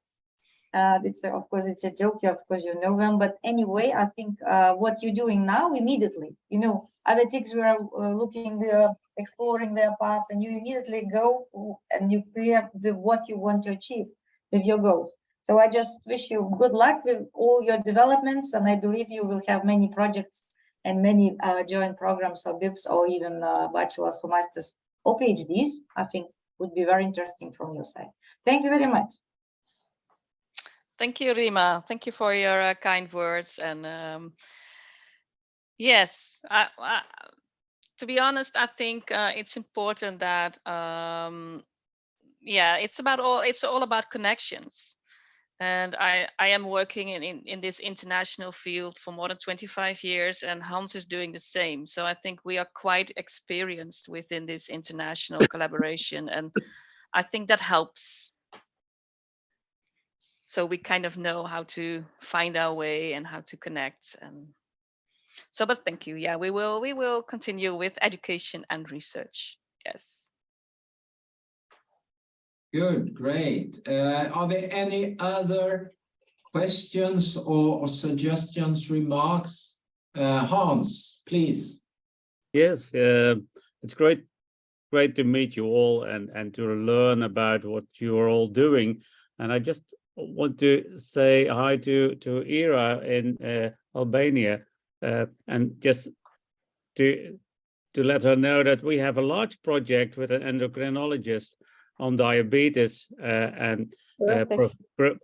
It's of course it's a joke, of course you know them, but anyway, I think what you're doing now immediately, other TIGs were looking, exploring their path, and you immediately go and you clear what you want to achieve with your goals. So I just wish you good luck with all your developments, and I believe you will have many projects and many joint programs or BIPs, or even bachelor's or master's or PhDs. I think would be very interesting from your side. Thank you very much. Thank you, Rima. Thank you for your kind words. And yes, to be honest, I think it's important that it's all about connections. And I am working in this international field for more than 25 years, and Hans is doing the same. So I think we are quite experienced within this international collaboration, and I think that helps. So we kind of know how to find our way and how to connect. And so, but thank you. Yeah, we will continue with education and research. Yes. Good, great. Are there any other questions or suggestions, remarks? Hans, please. Yes, it's great to meet you all and to learn about what you're all doing. And I just want to say hi to Ira in Albania, and just to let her know that we have a large project with an endocrinologist on diabetes and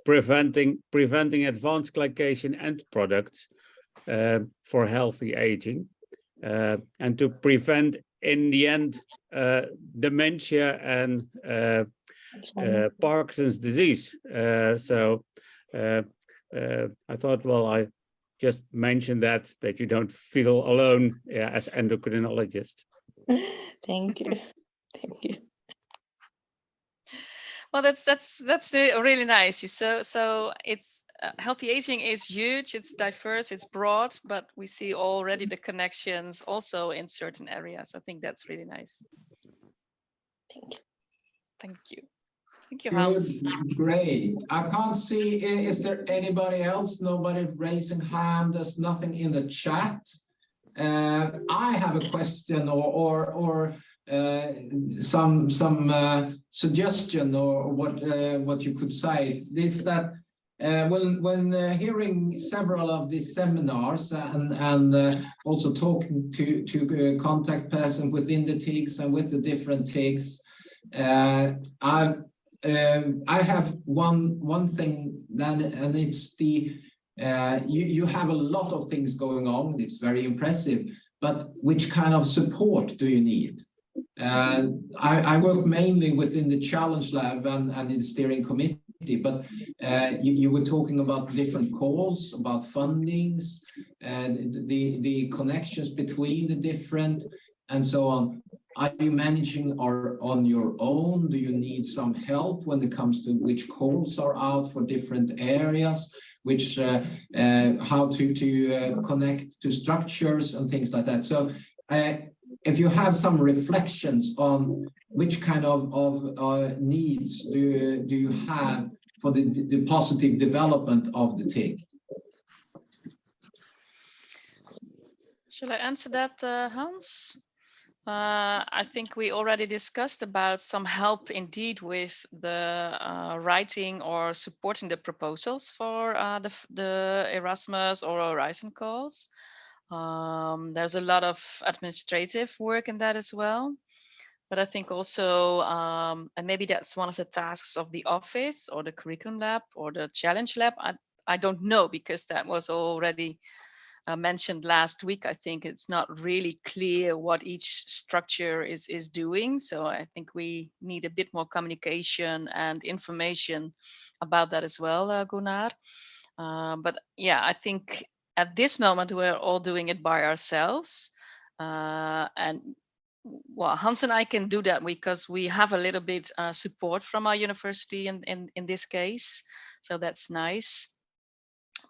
preventing advanced glycation end products for healthy aging, and to prevent, in the end, dementia and Parkinson's disease. So I thought, well, I just mention that you don't feel alone as endocrinologist. Thank you. Thank you. Well, that's really nice. So it's healthy aging is huge, it's diverse, it's broad, but we see already the connections also in certain areas. I think that's really nice. Thank you. Thank you. Thank you, Hans. Good, great. I can't see, is there anybody else? Nobody raising hand, there's nothing in the chat. I have a question or some suggestion or what you could say. This that when hearing several of these seminars and also talking to contact person within the TIGs and with the different TIGs, I have one thing then, and it's the you have a lot of things going on. It's very impressive, but which kind of support do you need? I work mainly within the challenge lab and in the steering committee, but you were talking about different calls, about fundings, and the connections between the different and so on. Are you managing on your own? Do you need some help when it comes to which calls are out for different areas, which how to connect to structures and things like that? So if you have some reflections on which kind of needs do you have for the positive development of the TIG? Shall I answer that, Hans? I think we already discussed about some help indeed with the writing or supporting the proposals for the Erasmus or Horizon calls. There's a lot of administrative work in that as well. But I think also, and maybe that's one of the tasks of the office or the curriculum lab or the challenge lab. I don't know, because that was already mentioned last week. I think it's not really clear what each structure is doing. So I think we need a bit more communication and information about that as well, Gunnar. But yeah, I think at this moment we're all doing it by ourselves. And well, Hans and I can do that because we have a little bit support from our university in this case. So that's nice.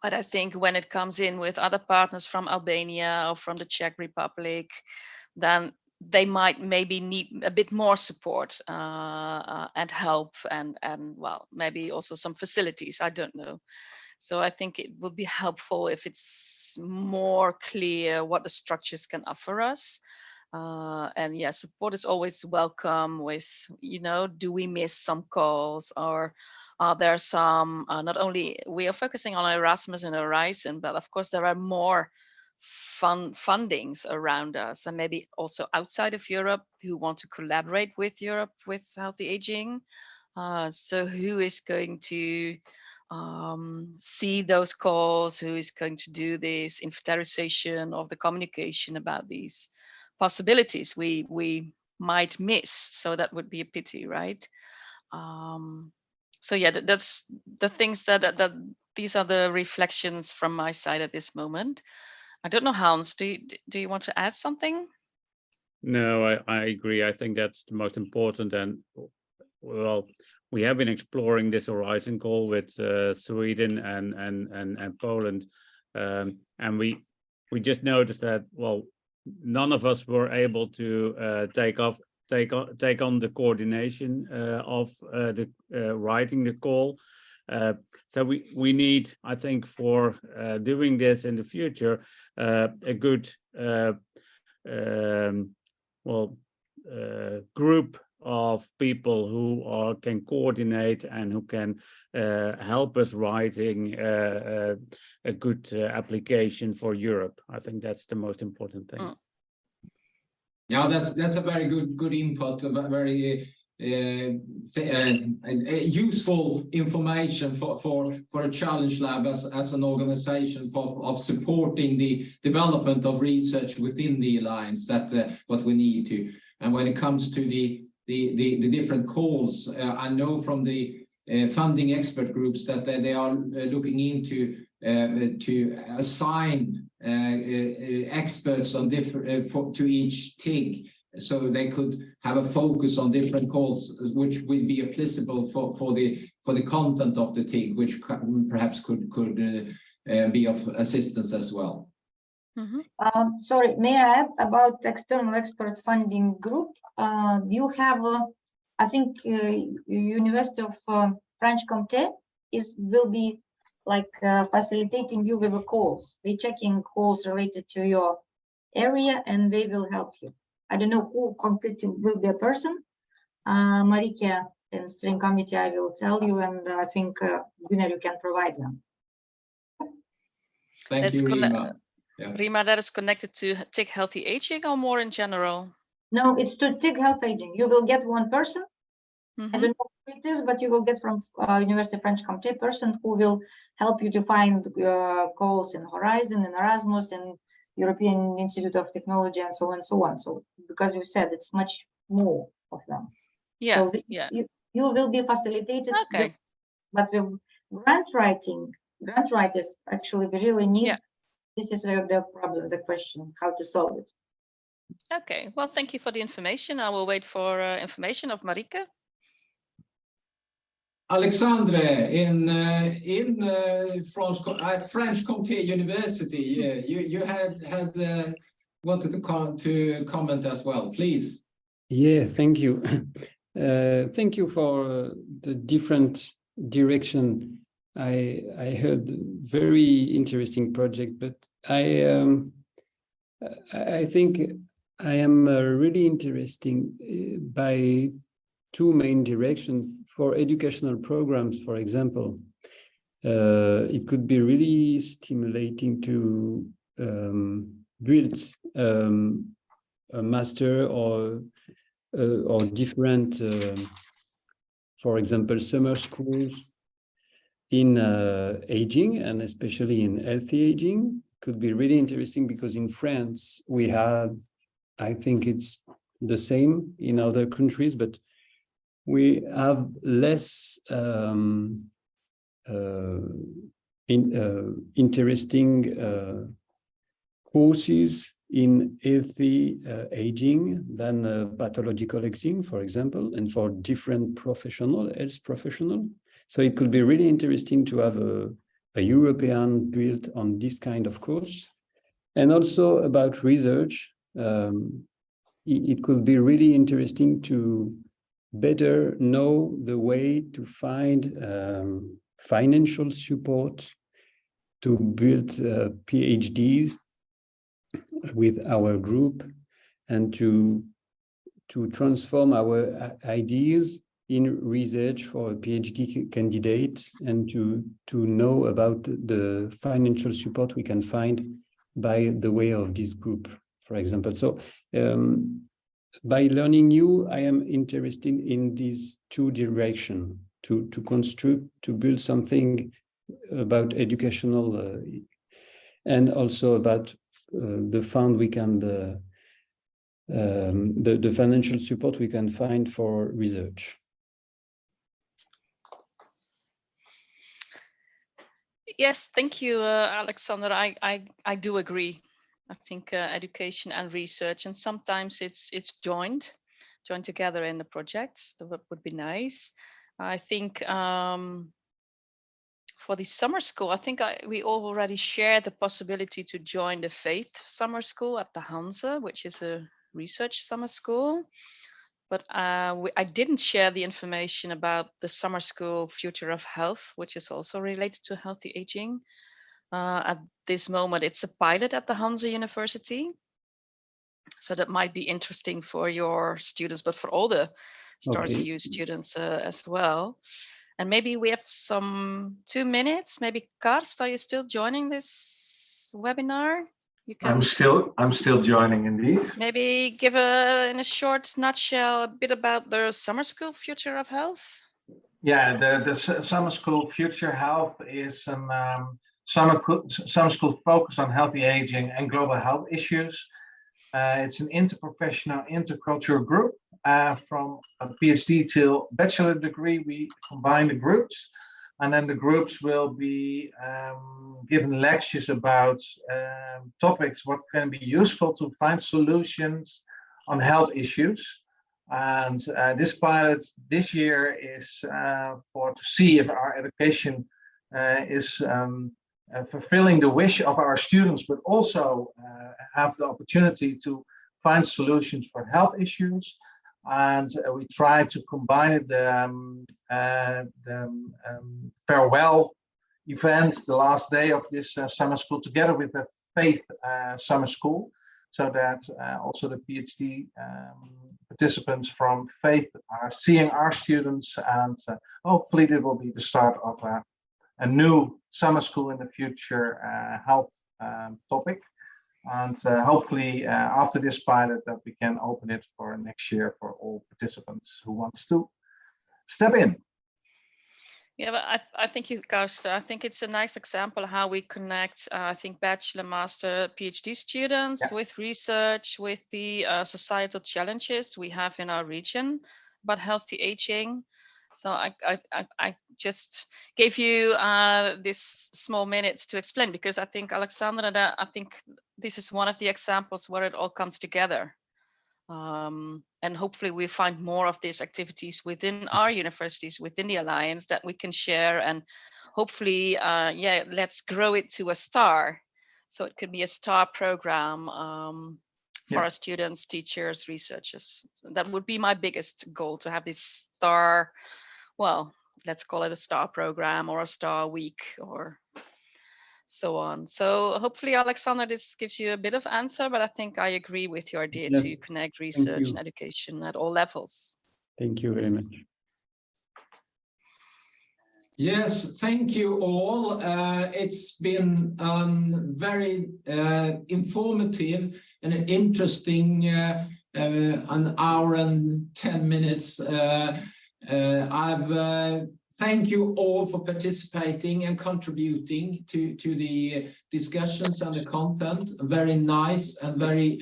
But I think when it comes in with other partners from Albania or from the Czech Republic, then they might maybe need a bit more support and help and well, maybe also some facilities. I don't know. So I think it would be helpful if it's more clear what the structures can offer us. And yeah, support is always welcome with, do we miss some calls, or are there some, not only we are focusing on Erasmus and Horizon, but of course there are more fundings around us and maybe also outside of Europe who want to collaborate with Europe with healthy aging. So who is going to see those calls? Who is going to do this inventarization of the communication about these possibilities we might miss? So that would be a pity, right? So yeah, that's the things that these are the reflections from my side at this moment. I don't know, Hans, do you want to add something? No, I agree. I think that's the most important. And well, we have been exploring this Horizon call with Sweden and Poland, and we just noticed that, well, none of us were able to take on the coordination of the writing the call. So we need, I think, for doing this in the future, a good group of people who can coordinate and who can help us writing a good application for Europe. I think that's the most important thing. Yeah, that's a very good input, a very useful information for a challenge lab as an organization of supporting the development of research within the alliance. That what we need to. And when it comes to the different calls, I know from the funding expert groups that they are looking into to assign experts on different to each TIG, so they could have a focus on different calls, which would be applicable for the content of the TIG, which perhaps could be of assistance as well. Sorry, may I add about external expert funding group? You have, I think, University of French Comté will be like facilitating you with the calls. They're checking calls related to your area, and they will help you. I don't know who completely will be a person. Marika in steering committee, I will tell you, and I think Gunnar, you can provide them. Thank you, Rima. Yeah. Rima, that is connected to TIG healthy aging or more in general? No, it's to TIG health aging. You will get one person. I don't know who it is, but you will get from University of French Comté person who will help you to find calls in Horizon, in Erasmus, and European Institute of Technology, and so on and so on. So because you said it's much more of them. Yeah, so yeah. You will be facilitated. Okay. But the grant writers actually we really need. Yeah. This is the problem, the question, how to solve it. Okay, well, thank you for the information. I will wait for information of Marika. Alexandre, at French Comté University, you had wanted to comment as well, please. Yeah, thank you. Thank you for the different direction. I heard very interesting project, but I think I am really interested by two main directions. For educational programs, for example, it could be really stimulating to build a master or different, for example, summer schools in aging, and especially in healthy aging. Could be really interesting because in France we have, I think it's the same in other countries, but we have less interesting courses in healthy aging than pathological aging, for example, and for different health professional. So it could be really interesting to have a European built on this kind of course. And also about research, it could be really interesting to better know the way to find financial support to build PhDs with our group, and to transform our ideas in research for a PhD candidate, and to know about the financial support we can find by the way of this group, for example. So by learning you, I am interested in these two directions, to construct, to build something about educational and also about the fund we can, the financial support we can find for research. Yes, thank you, Alexander. I do agree. I think education and research, and sometimes it's joined together in the projects. That would be nice. I think for the summer school, I think we already shared the possibility to join the Faith Summer School at the Hanze, which is a research summer school. But I didn't share the information about the summer school Future of Health, which is also related to healthy aging. At this moment, it's a pilot at the Hanze University. So that might be interesting for your students, but for all the Stars Okay. EU students as well. And maybe we have some 2 minutes. Maybe Karst, are you still joining this webinar? You can I'm still joining indeed. maybe give in a short nutshell a bit about the summer school Future of Health. Yeah, the summer school Future Health is a summer school focused on healthy aging and global health issues. It's an interprofessional, intercultural group from a PhD till bachelor degree. We combine the groups, and then the groups will be given lectures about topics what can be useful to find solutions on health issues. And this pilot this year is to see if our education is fulfilling the wish of our students, but also have the opportunity to find solutions for health issues. And we try to combine the farewell event, the last day of this summer school, together with the faith summer school, so that also the PhD participants from faith are seeing our students, and hopefully it will be the start of a new summer school in the future health topic. And hopefully after this pilot that we can open it for next year for all participants who wants to step in. Yeah, but I think you, Karst, I think it's a nice example how we connect, I think, bachelor, master, PhD students with research, with the societal challenges we have in our region about healthy aging. So I just gave you this small minutes to explain, because I think, Alexandra, I think this is one of the examples where it all comes together. And hopefully we find more of these activities within our universities, within the Alliance, that we can share, and hopefully, let's grow it to a star. So it could be a star program for our students, teachers, researchers. That would be my biggest goal, to have this star, well, let's call it a star program or a star week or so on. So hopefully, Alexander, this gives you a bit of answer, but I think I agree with your idea to connect research and education at all levels. Thank you very much. Yes, thank you all. It's been very informative and an interesting an hour and 10 minutes. Thank you all for participating and contributing to the discussions and the content. Very nice and very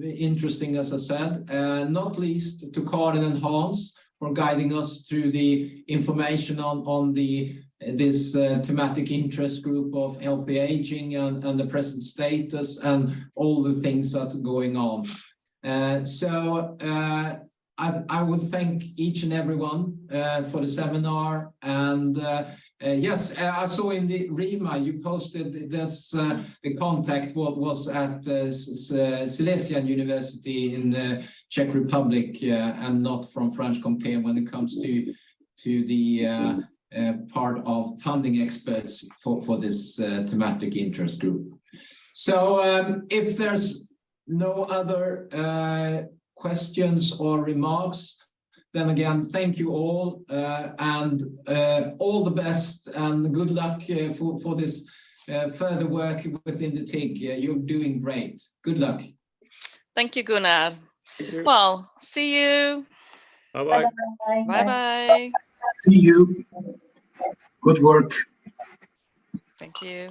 interesting, as I said. Not least to Karin and Hans for guiding us through the information on this thematic interest group of healthy aging and the present status and all the things that are going on. I would thank each and everyone for the seminar. And yes, I saw in the Rima you posted this, the contact was at Silesian University in the Czech Republic and not from French Comté when it comes to the part of funding experts for this thematic interest group. So if there's no other questions or remarks, then again, thank you all, and all the best and good luck for this further work within the TIG. You're doing great. Good luck. Thank you, Gunnar. Well, see you. Bye-bye. Bye-bye. See you. Good work. Thank you.